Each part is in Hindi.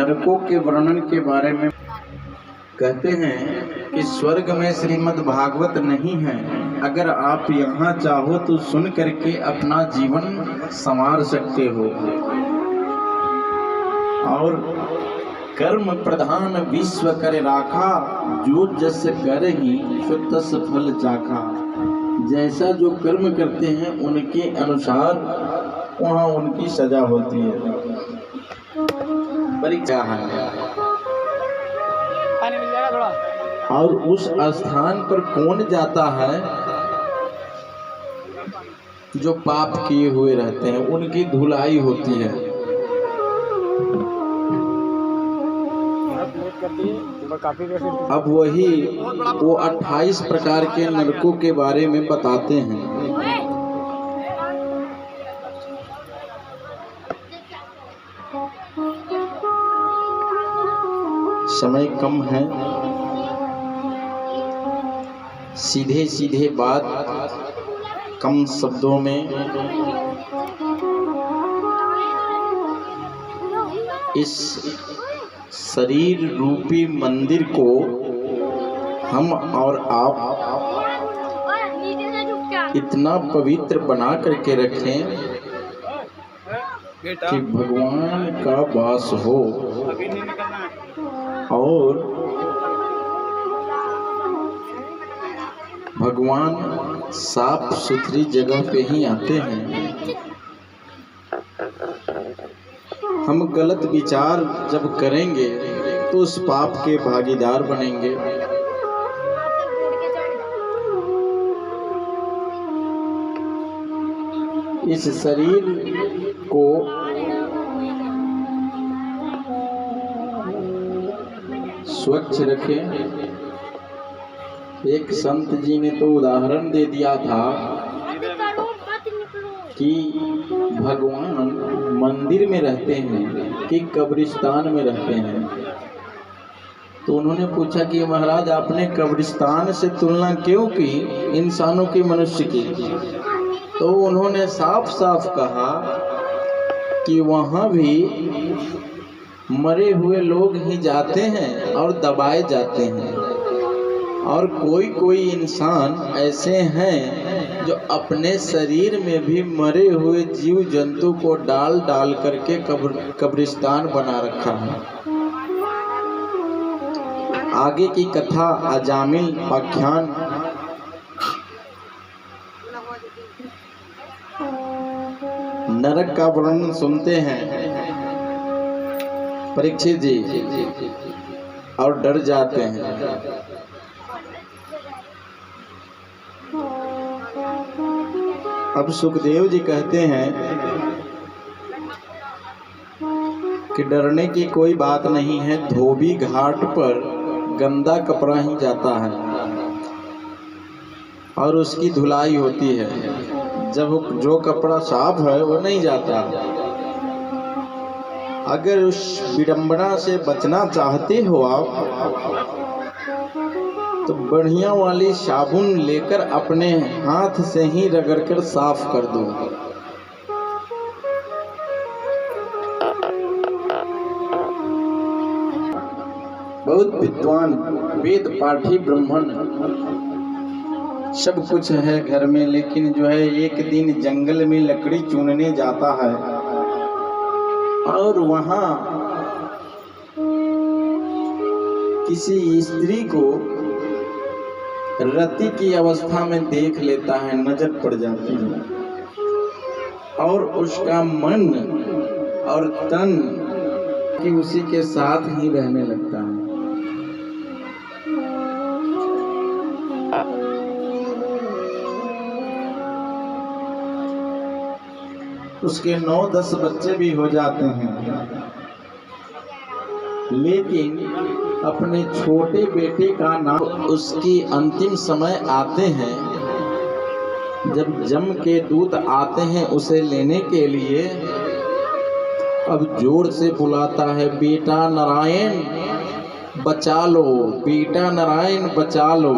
नरकों के वर्णन के बारे में कहते हैं कि स्वर्ग में श्रीमद् भागवत नहीं है। अगर आप यहाँ चाहो तो सुन करके अपना जीवन संवार सकते हो। और कर्म प्रधान विश्व कर राखा, जो जस करहि सो तस फल चाखा। जैसा जो कर्म करते हैं उनके अनुसार वहाँ उनकी सजा होती है। परीक्षा है और उस स्थान पर कौन जाता है? जो पाप किए हुए रहते हैं उनकी धुलाई होती है। अब वही वो 28 प्रकार के नरकों के बारे में बताते हैं। समय कम है, सीधे सीधे बात कम शब्दों में इस शरीर रूपी मंदिर को हम और आप इतना पवित्र बना करके रखें कि भगवान का वास हो। और भगवान साफ सुथरी जगह पे ही आते हैं। हम गलत विचार जब करेंगे तो उस पाप के भागीदार बनेंगे। इस शरीर को स्वच्छ रखें। एक संत जी ने तो उदाहरण दे दिया था कि भगवान मंदिर में रहते हैं कि कब्रिस्तान में रहते हैं। तो उन्होंने पूछा कि महाराज आपने कब्रिस्तान से तुलना क्यों की इंसानों की, मनुष्य की? तो उन्होंने साफ साफ कहा कि वहाँ भी मरे हुए लोग ही जाते हैं और दबाए जाते हैं। और कोई कोई इंसान ऐसे हैं जो अपने शरीर में भी मरे हुए जीव जंतु को डाल डाल करके कब्रिस्तान बना रखा है। आगे की कथा अजामिल आख्यान नरक का वर्णन सुनते हैं परीक्षित जी और डर जाते हैं। अब सुखदेव जी कहते हैं कि डरने की कोई बात नहीं है। धोबी घाट पर गंदा कपड़ा ही जाता है और उसकी धुलाई होती है। जब जो कपड़ा साफ है वो नहीं जाता। अगर उस विडंबना से बचना चाहते हो आप तो बढ़िया वाली साबुन लेकर अपने हाथ से ही रगड़कर साफ कर दो। बहुत विद्वान वेद पाठी ब्राह्मण सब कुछ है घर में, लेकिन जो है एक दिन जंगल में लकड़ी चुनने जाता है और वहां किसी स्त्री को रति की अवस्था में देख लेता है, नजर पड़ जाती है और उसका मन और तन कि उसी के साथ ही रहने लगता है। उसके 9-10 बच्चे भी हो जाते हैं, लेकिन अपने छोटे बेटे का नाम उसकी अंतिम समय आते हैं जब जम के दूत आते हैं उसे लेने के लिए। अब जोर से बुलाता है, बेटा नारायण बचा लो, बेटा नारायण बचा लो।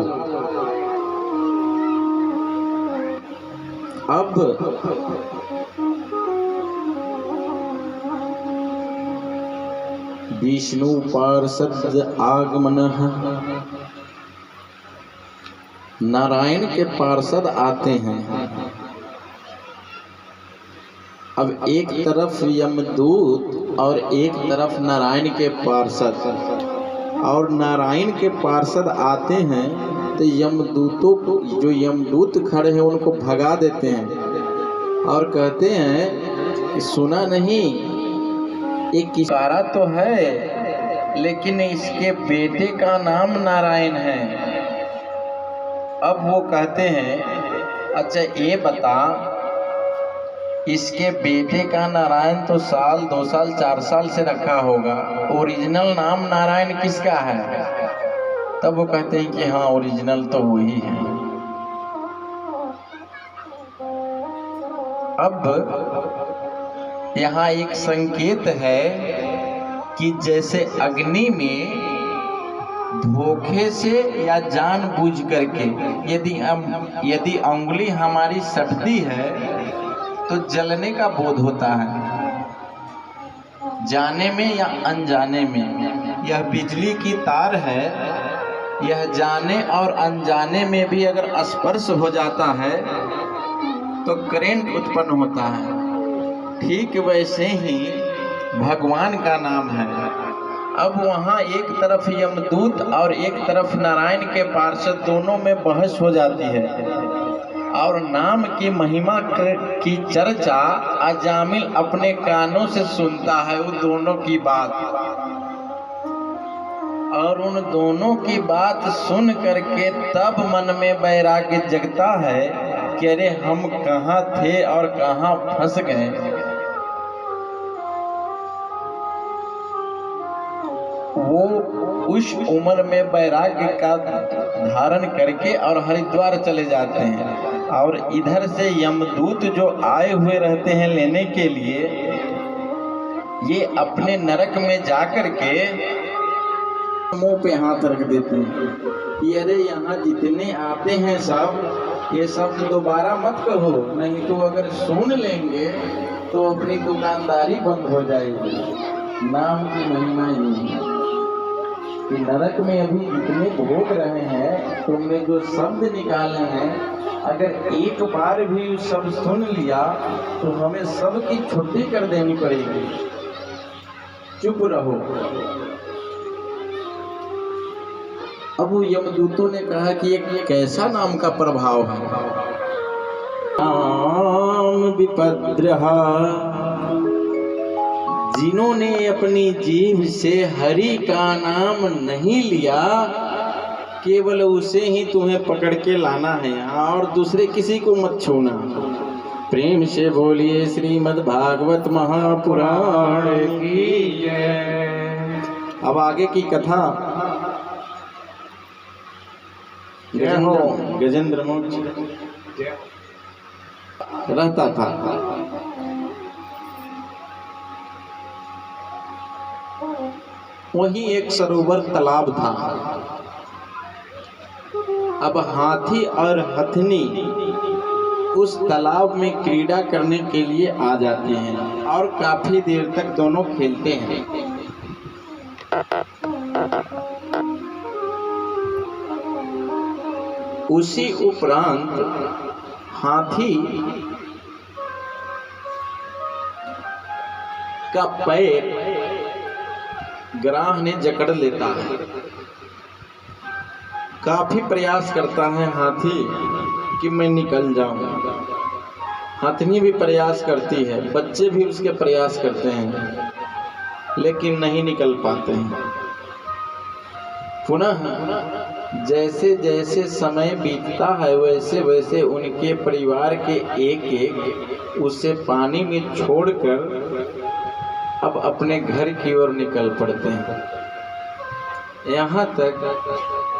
अब विष्णु पार्षद आगमन, नारायण के पार्षद आते हैं। अब एक तरफ यमदूत और एक तरफ नारायण के पार्षद, और नारायण के पार्षद आते हैं तो यमदूतों को, जो यमदूत खड़े हैं उनको भगा देते हैं और कहते हैं कि सुना नहीं, एक किसारा तो है लेकिन इसके बेटे का नाम नारायण है। अब वो कहते हैं अच्छा ये बता, इसके बेटे का नारायण तो साल 2 साल 4 साल से रखा होगा, ओरिजिनल नाम नारायण किसका है? तब वो कहते हैं कि हाँ ओरिजिनल तो वही है। अब यहाँ एक संकेत है कि जैसे अग्नि में धोखे से या जानबूझ करके यदि उंगली हमारी सटती है तो जलने का बोध होता है, जाने में या अनजाने में। यह बिजली की तार है, यह जाने और अनजाने में भी अगर स्पर्श हो जाता है तो करंट उत्पन्न होता है। ठीक वैसे ही भगवान का नाम है। अब वहाँ एक तरफ यमदूत और एक तरफ नारायण के पार्षद, दोनों में बहस हो जाती है और नाम की महिमा की चर्चा अजामिल अपने कानों से सुनता है वो दोनों की बात, और उन दोनों की बात सुन करके तब मन में वैराग्य जगता है कि अरे हम कहाँ थे और कहाँ फंस गए। वो उस उम्र में वैराग्य का धारण करके और हरिद्वार चले जाते हैं, और इधर से यमदूत जो आए हुए रहते हैं लेने के लिए, ये अपने नरक में जाकर के मुंह पे हाथ रख देते हैं कि अरे यहाँ जितने आते हैं सब ये शब्द दोबारा मत कहो, नहीं तो अगर सुन लेंगे तो अपनी दुकानदारी बंद हो जाएगी। नाम की महिमा ही है कि नरक में अभी जितने भोग रहे हैं, तुमने जो शब्द निकाले हैं, अगर एक बार भी सब सुन लिया तो हमें सबकी छुट्टी कर देनी पड़ेगी। चुप रहो। अब यमदूतों ने कहा कि एक कैसा नाम का प्रभाव है। नाम विपद्रहा, जिन्होंने अपनी जीभ से हरि का नाम नहीं लिया, केवल उसे ही तुम्हें पकड़ के लाना है और दूसरे किसी को मत छूना। प्रेम से बोलिए श्रीमद् भागवत महापुराण की जय। अब आगे की कथा गजेंद्र मोक्ष रहता था। वहीं एक सरोवर तालाब था। अब हाथी और हथनी उस तालाब में क्रीड़ा करने के लिए आ जाते हैं और काफी देर तक दोनों खेलते हैं। उसी उपरांत हाथी का पैर ग्राह ने जकड़ लेता है। काफी प्रयास करता है हाथी कि मैं निकल जाऊं। हथनी भी प्रयास करती है, बच्चे भी उसके प्रयास करते हैं, लेकिन नहीं निकल पाते हैं। पुनः जैसे जैसे समय बीतता है वैसे वैसे उनके परिवार के एक एक उसे पानी में छोड़कर अब अपने घर की ओर निकल पड़ते हैं। यहाँ तक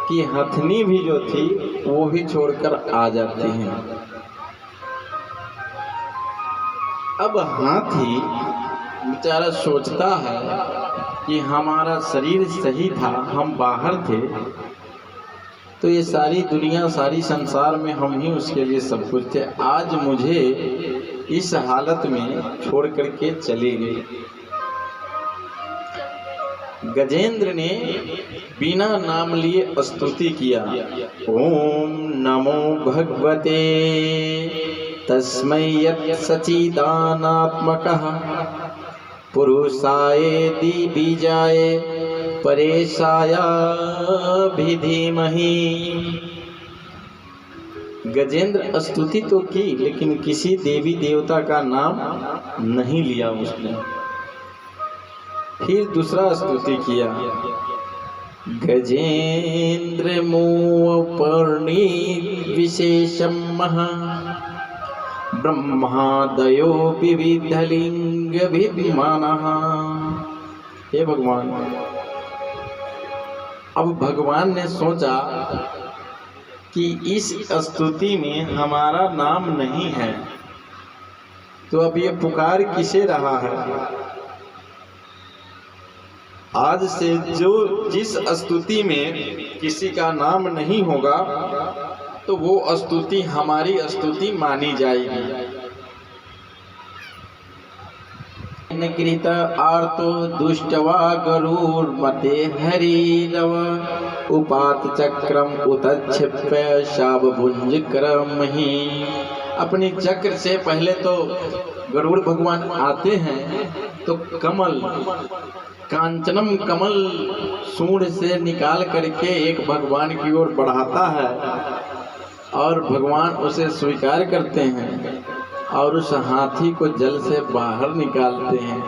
कि हथनी भी जो थी वो भी छोड़कर आ जाती हैं। अब हाथी बेचारा सोचता है कि हमारा शरीर सही था, हम बाहर थे, तो ये सारी दुनिया सारी संसार में हम ही उसके लिए सब कुछ थे। आज मुझे इस हालत में छोड़ करके चली गई। गजेंद्र ने बिना नाम लिए स्तुति किया। ओम नमो भगवते तस्मै यत् सच्चिदानंदात्मकः पुरुषाय दिविजाय परेशाय धीमहि। गजेंद्र स्तुति तो की, लेकिन किसी देवी देवता का नाम नहीं लिया उसने। फिर दूसरा स्तुति किया। गजेंद्र मूवपर्णी विशेषम महा ब्रह्मादयो विविधलिंग विद्यमानः। हे भगवान, अब भगवान ने सोचा कि इस स्तुति में हमारा नाम नहीं है, तो अब ये पुकार किसे रहा है। आज से जिस स्तुति में किसी का नाम नहीं होगा, तो वो स्तुति हमारी स्तुति मानी जाएगी। कृत आर्तो दुष्टवा गरुड़ मते हरिरव उपात चक्रम उतक्षिप्य शावभुंज क्रमहि। अपनी चक्र से पहले तो गरुड़ भगवान आते हैं, तो कमल कांचनम कमल सूंड से निकाल करके एक भगवान की ओर बढ़ाता है, और भगवान उसे स्वीकार करते हैं और उस हाथी को जल से बाहर निकालते हैं,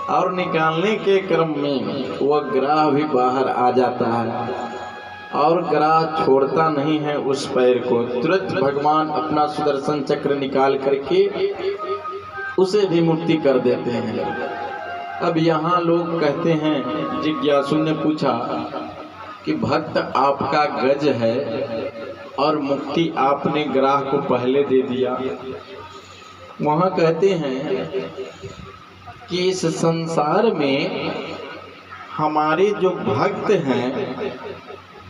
और निकालने के क्रम में वह ग्राह भी बाहर आ जाता है, और ग्राह छोड़ता नहीं है उस पैर को। तुरंत भगवान अपना सुदर्शन चक्र निकाल करके उसे भी मुक्ति कर देते हैं। अब यहाँ लोग कहते हैं, जिज्ञासु ने पूछा कि भक्त आपका गज है और मुक्ति आपने ग्राह को पहले दे दिया। वहाँ कहते हैं कि इस संसार में हमारे जो भक्त हैं,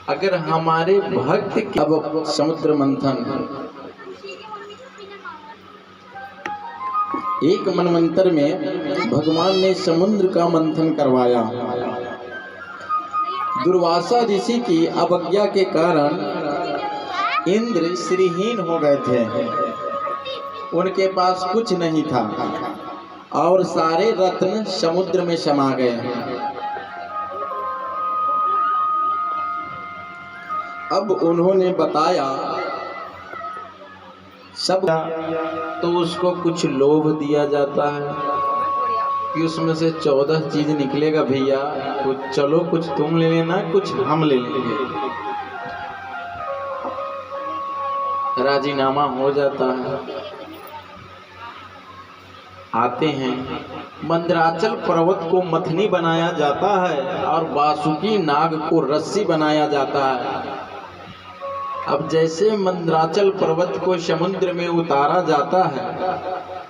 अगर हमारे भक्त के अब समुद्र मंथन, एक मनवंतर में भगवान ने समुद्र का मंथन करवाया। दुर्वासा ऋषि की अवज्ञा के कारण इंद्र श्रीहीन हो गए थे, उनके पास कुछ नहीं था, और सारे रत्न समुद्र में समा गए। अब उन्होंने बताया सब, तो उसको कुछ लोभ दिया जाता है कि उसमें से 14 चीज निकलेगा भैया, कुछ चलो, कुछ तुम ले लेना, कुछ हम ले लेंगे। राजीनामा हो जाता है। आते हैं, मंदराचल पर्वत को मथनी बनाया जाता है और वासुकी नाग को रस्सी बनाया जाता है। अब जैसे मंदराचल पर्वत को समुद्र में उतारा जाता है,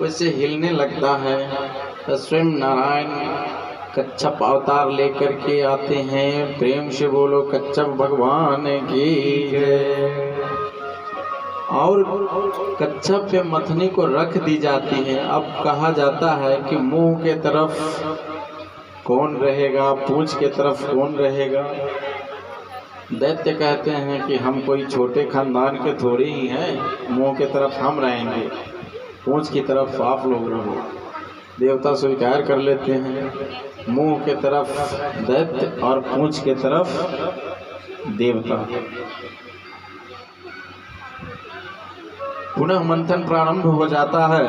वैसे हिलने लगता है। तो स्वयं नारायण कच्छप अवतार लेकर के आते हैं। प्रेम से बोलो कच्छप भगवान की जय। और कच्छप पे मथनी को रख दी जाती है। अब कहा जाता है कि मुंह के तरफ कौन रहेगा, पूंछ के तरफ कौन रहेगा। दैत्य कहते हैं कि हम कोई छोटे खानदान के थोड़े ही हैं, मुंह के तरफ हम रहेंगे, पूंछ की तरफ आप लोग रहो। देवता स्वीकार कर लेते हैं, मुंह के तरफ दैत्य और पूंछ के तरफ देवता। पुनः मंथन प्रारंभ हो जाता है।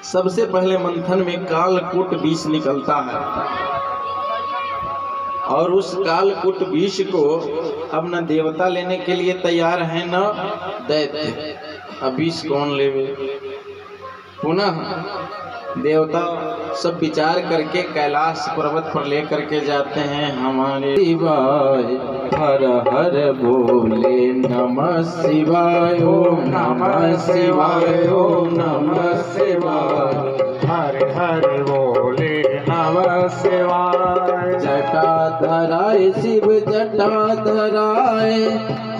सबसे पहले मंथन में कालकूट विष निकलता है, और उस कालकूट विष को अब न देवता लेने के लिए तैयार है न दैत्य। अब विष कौन लेवे। पुनः देवता सब विचार करके कैलाश पर्वत पर लेकर के जाते हैं। हमारे शिवाय हर हर बोले नमः शिवाय, ओम नमः शिवाय, ओम नमः शिवाय, हर हर बोले नमः शिवाय। जटाधराय शिव जटाधराय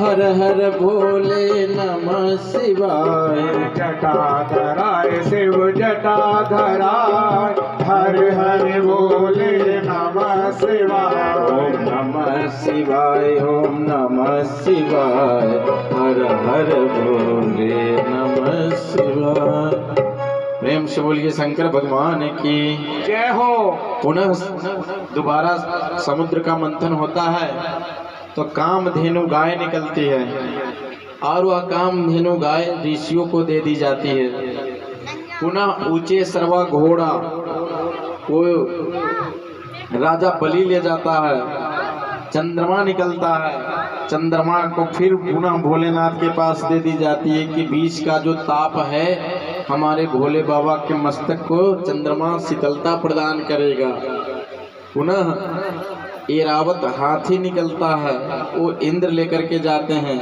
हर हर भोले नमः शिवाय। जटाधराय शिव जटाधराय हर हर भोले नमः शिवाय। ओम नमः शिवाय ओम नमः शिवाय हर हर भोले नमः शिवाय। प्रेम से बोलिए शंकर भगवान की जय हो। पुनः दोबारा समुद्र का मंथन होता है तो कामधेनु गाय निकलती है और वह कामधेनु गाय ऋषियों को दे दी जाती है। पुनः ऊंचे सरवा घोड़ा वो राजा बलि ले जाता है। चंद्रमा निकलता है, चंद्रमा को फिर पुनः भोलेनाथ के पास दे दी जाती है कि बीच का जो ताप है हमारे भोले बाबा के मस्तक को चंद्रमा शीतलता प्रदान करेगा। पुनः ऐरावत हाथी निकलता है, वो इंद्र लेकर के जाते हैं।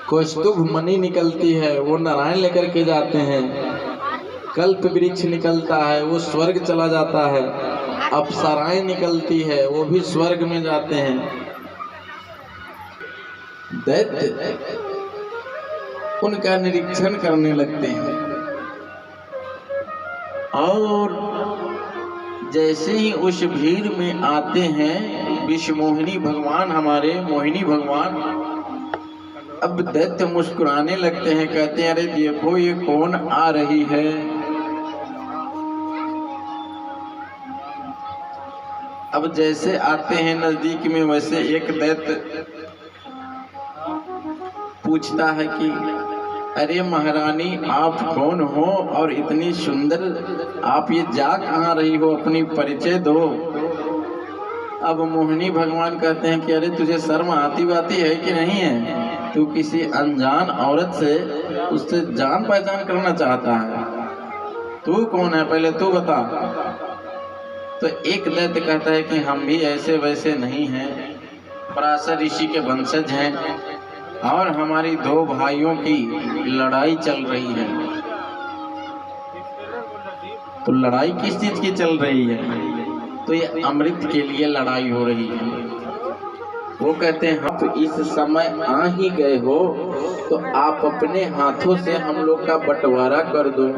कौस्तुभ मणि निकलती है, वो नारायण लेकर के जाते हैं। कल्प वृक्ष निकलता है, वो स्वर्ग चला जाता है। अप्सराएं निकलती है, वो भी स्वर्ग में जाते हैं। दैत्य उनका निरीक्षण करने लगते हैं और जैसे ही उस भीड़ में आते हैं विश्वमोहिनी भगवान, हमारे मोहिनी भगवान, अब दैत्य मुस्कुराने लगते हैं, कहते हैं अरे देखो ये कौन आ रही है। अब जैसे आते हैं नजदीक में वैसे एक दैत्य पूछता है कि अरे महारानी आप कौन हो और इतनी सुंदर, आप ये जा कहाँ रही हो, अपनी परिचय दो। अब मोहिनी भगवान कहते हैं कि अरे तुझे शर्म आती बाती है कि नहीं है, तू किसी अनजान औरत से उससे जान पहचान करना चाहता है, तू कौन है पहले तू बता। तो एक दैत्य कहता है कि हम भी ऐसे वैसे नहीं हैं, पराशर ऋषि के वंशज हैं और हमारी दो भाइयों की लड़ाई चल रही है। तो लड़ाई किस चीज की चल रही है? तो ये अमृत के लिए लड़ाई हो रही है। वो कहते हैं आप इस समय आ ही गए हो तो आप अपने हाथों से हम लोग का बंटवारा कर दो।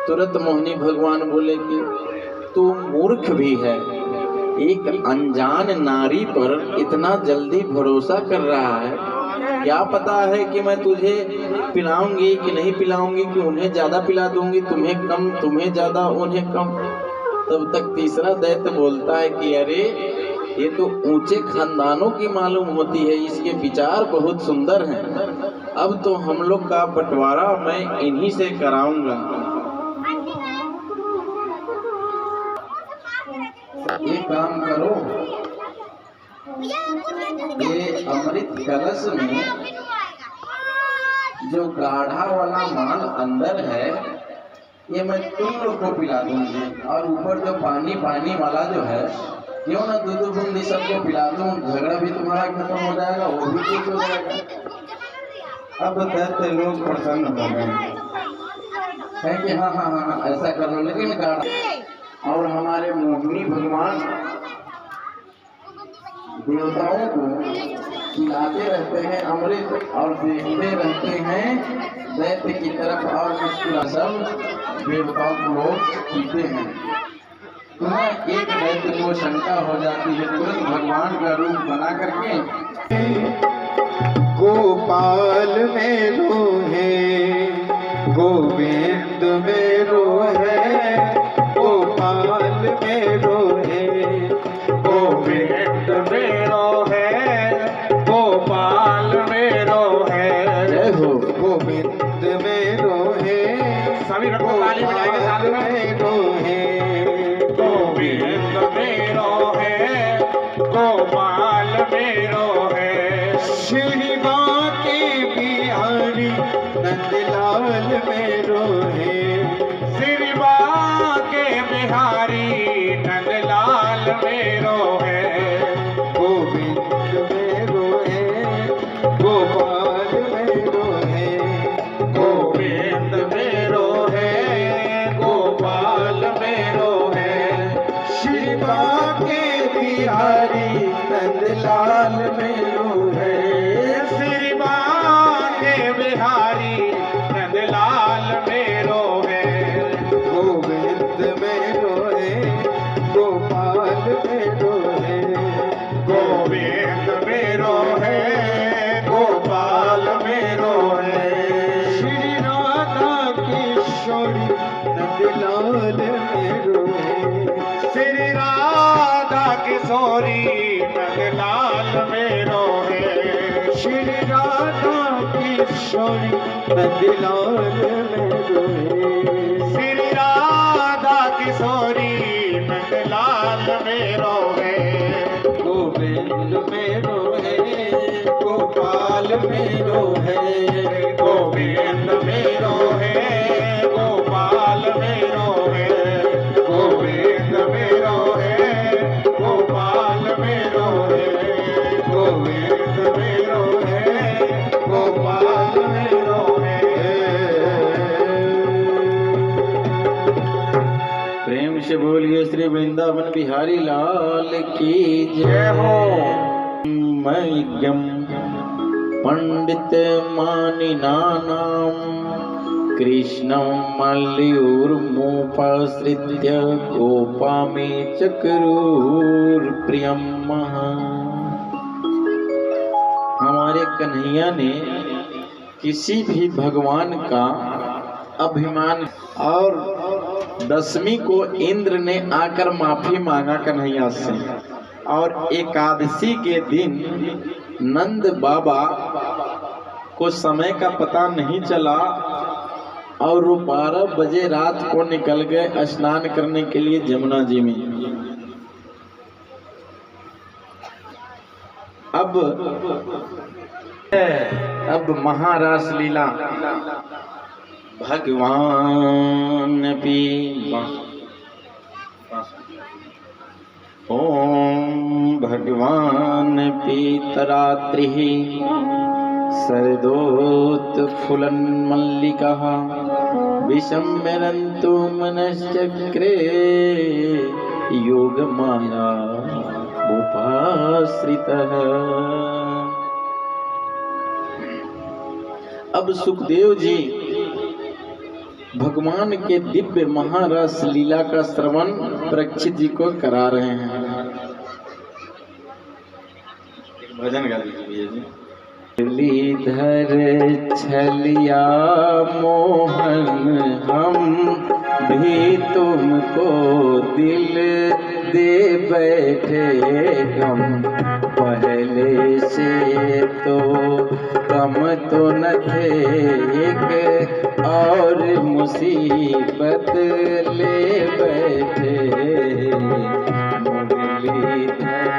तुरंत मोहिनी भगवान बोले कि तू मूर्ख भी है, एक अनजान नारी पर इतना जल्दी भरोसा कर रहा है, क्या पता है कि मैं तुझे पिलाऊंगी कि नहीं पिलाऊंगी, कि उन्हें ज्यादा पिला दूंगी, तुम्हें कम, तुम्हें ज्यादा उन्हें कम। तब तक तीसरा दैत्य बोलता है कि अरे ये तो ऊंचे खानदानों की मालूम होती है, इसके विचार बहुत सुंदर हैं, अब तो हम लोग का बंटवारा मैं इन्हीं से कराऊंगा। ये काम करो, ये अमृत कलश में जो गाढ़ा वाला माल अंदर है ये मैं तुम लोग को पिला दूंगी, और ऊपर जो पानी पानी वाला जो है क्यों ना दो बूंदी सबको पिला दूं, झगड़ा भी तुम्हारा खत्म हो जाएगा, वो भी ठीक हो जाएगा। अब दैत्य लोग प्रसन्न हो गए है कि हाँ हाँ हाँ ऐसा कर लो, लेकिन गाढ़ा। और हमारे मोहिनी भगवान देवताओं को खिलाते रहते हैं अमृत और देखते रहते हैं दैत्य की तरफ, और मुस्कुरा सब देवताओं को लोग पीते हैं। तुम्हें एक दैत्य को शंका हो जाती है, तुरंत भगवान का रूप बना करके गोपाल मेरो है, गोविंद मेरो है, गोपाल मेरो है, गोविंद मेरो है, गोपाल मेरो है। जय हो। गोविंद मेरो है, सभी रखो ताली बजाएंगे साथ में। मेरो है, गोविंद मेरो है, गोपाल मेरो है, श्री बांके बिहारी नंदलाल मेरो है, श्री बांके बिहारी नंदलाल मेरो है, गोविंद मेरो है, गोपाल मेरो है, गोविंद मेरो है, गोपाल मेरो है, बिहारी नंदलाल मेरो है। गोविंद मेरो है गोपाल मेरो है। गोविंद मेरो है गोपाल मेरो है। श्री राधा किशोरी नंदलाल मेरो है। श्री राधा किशोरी नंदलाल मेरो है। श्री राधा किशोरी नंदलाल मेरो है। श्री राधा किशोरी नंदलाल मेरो है। गोविंद मेरो है गोपाल मेरो है। गोविंद मेरो है गोपाल मेरो है। गोविंद मेरो है गोपाल मेरो है। गोविंद मेरो है गोपाल मेरो है। प्रेम से बोलिए श्री वृंदावन बिहारी लाल की जय हो। मय्यम पंडित मानिनानाम कृष्णं मल्लियुर्मुपसृत्य गोपामे चक्रुर्प्रियम महा। हमारे कन्हैया ने किसी भी भगवान का अभिमान, और दशमी को इंद्र ने आकर माफी मांगा कन्हैया से, और एकादशी के दिन नंद बाबा को समय का पता नहीं चला और वो 12 बजे रात को निकल गए स्नान करने के लिए जमुना जी में। अब महारास लीला भगवान पी ओम भगवान पीतरात्रि शरदोत्फुल्लन्मल्लिकः विशम्यरन्तु मनश्चक्रे योगमाया उपाश्रितः। अब सुखदेव जी भगवान के दिव्य महारस लीला का श्रवण परीक्षित जी को करा रहे हैं। भजन गा लीजिए जी। मुरलीधर छलिया मोहन हम भी तुमको दिल दे बैठे, हम पहले से तो कम तो न थे, एक और मुसीबत ले बैठे मुरलीधर।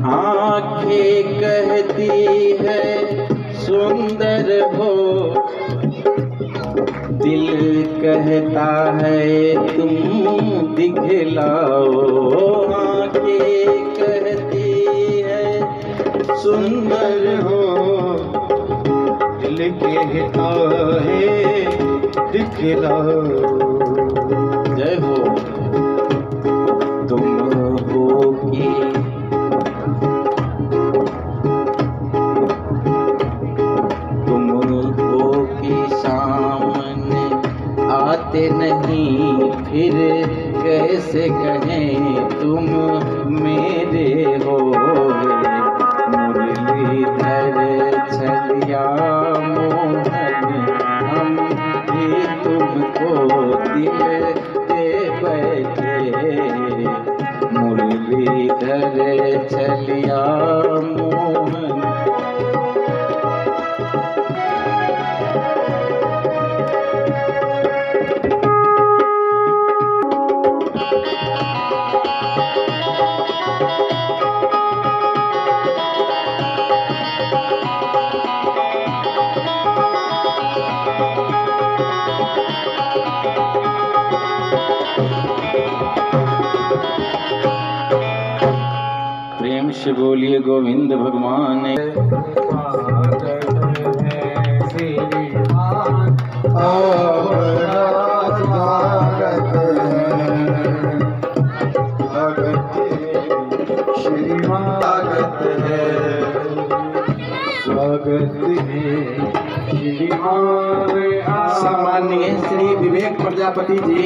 आँखें कहती है सुंदर हो, दिल कहता है तुम दिखलाओ। आँखें कहती है सुंदर हो, दिल कहता है दिखलाओ। जय हो। तुम हो कि सामने आते नहीं, फिर कैसे कहें तुम मेरे हो। मुरलीधर छलिया मोहन हम भी तुमको दिल दे बैठे मुरलीधर। धरे चलिया मोहन। प्रेम से बोलिए गोविंद भगवान। सम्माननीय श्री विवेक प्रजापति जी,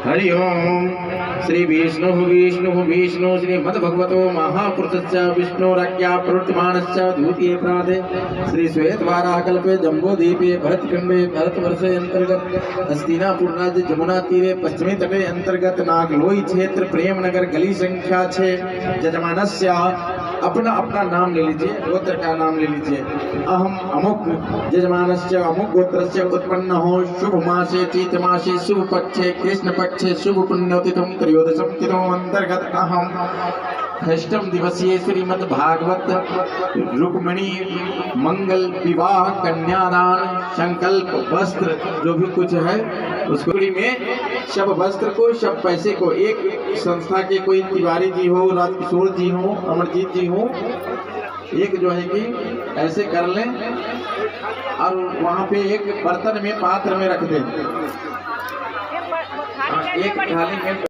हरि ओम। श्री विष्णु विष्णु विष्णु श्री मद भगवतो महापुरुषस्य विष्णुराज्ञा प्रवर्तमानस्य द्वितीये प्राते श्री श्वेतवाराकल्पे जम्बूद्वीपे भरतखंडे भारतवर्षे अंतर्गत हस्तिनापुर राज्य जमुना तीरे पश्चिमी तटे अंतर्गत नागलोई क्षेत्र प्रेमनगर गली संख्या 6 यजमानस्य अपना अपना नाम ले लीजिए, गोत्र का नाम ले लीजिए। अहम अमुक यजमानस्य अमुक गोत्रस्य उत्पन्न हो शुभ मासे चैत्र मासे शुभ पक्षे कृष्ण पक्षे शुभ पुण्योतिथम त्रयोदशम तिथो अंतर्गत अहम अष्टम दिवसीय श्रीमद् भागवत रुक्मिणी मंगल विवाह कन्यादान संकल्प वस्त्र जो भी कुछ है उसको में शब वस्त्र को शब पैसे को एक संस्था के कोई तिवारी जी हो, राजकिशोर जी हो, अमरजीत जी हो, एक जो है कि ऐसे कर लें और वहाँ पे एक बर्तन में पात्र में रख दें, एक थाली में